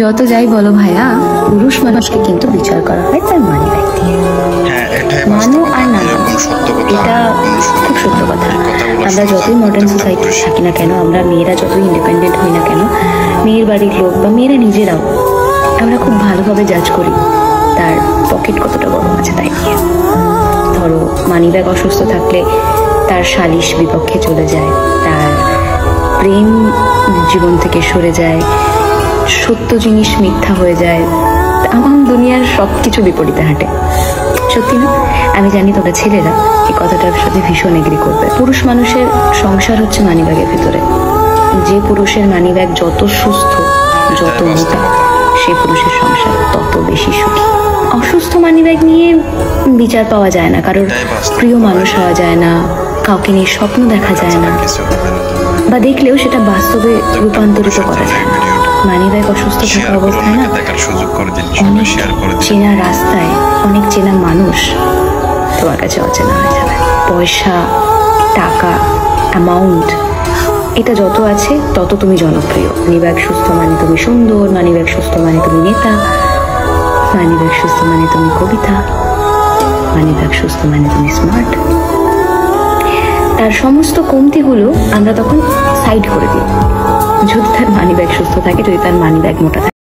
যত যাই বলো ভাইয়া, পুরুষ মানুষকে কিন্তু বিচার করা হয় তার মানি ব্যাগ দিয়ে। মানো আর না এটা খুব সত্য কথা। আমরা যতই মডার্ন সোসাইটি থাকি না কেন, আমরা মেয়েরা যতই ইন্ডিপেন্ডেন্ট হই না কেন, মেয়ের বাড়ির লোক বা মেয়েরা নিজেরাও আমরা খুব ভালোভাবে জাজ করি তার পকেট কতটা বড় আছে তাই নিয়ে। ধরো মানি ব্যাগ অসুস্থ থাকলে তার সালিশ বিপক্ষে চলে যায়, তার প্রেম জীবন থেকে সরে যায়, সত্য জিনিস মিথ্যা হয়ে যায়, আমার দুনিয়ার সবকিছু বিপরীতে হাঁটে। সত্যি না? আমি জানি তোমরা ছেলেরা এই কথাটার সাথে ভীষণ এগ্রি করবে। পুরুষ মানুষের সংসার হচ্ছে মানিব্যাগের ভিতরে। যে পুরুষের মানিব্যাগ যত সুস্থ, যত মোটা, সে পুরুষের সংসার তত বেশি সুখী। অসুস্থ মানিব্যাগ নিয়ে বিচার পাওয়া যায় না, কারোর প্রিয় মানুষ হওয়া যায় না, কাউকে নিয়ে স্বপ্ন দেখা যায় না, বা দেখলেও সেটা বাস্তবে রূপান্তরিত করা যায় না। মানিব্যাগ অসুস্থ থাকা অবস্থায় না অনেক চেনা রাস্তায় অনেক চেনা মানুষ তোমার কাছে অচেনা হয়ে যাবে। পয়সা, টাকা, অ্যামাউন্ট এটা যত আছে তত তুমি জনপ্রিয়। মানিব্যাগ সুস্থ মানে তুমি সুন্দর, মানিব্যাগ সুস্থ মানে তুমি নেতা, মানিব্যাগ সুস্থ মানে তুমি কবিতা, মানিব্যাগ সুস্থ মানে তুমি স্মার্ট। তার সমস্ত কমতিগুলো আমরা তখন সাইড করে দিই যদি তার মানিব্যাগ সুস্থ থাকে, যদি তার মানিব্যাগ মোটা থাকে।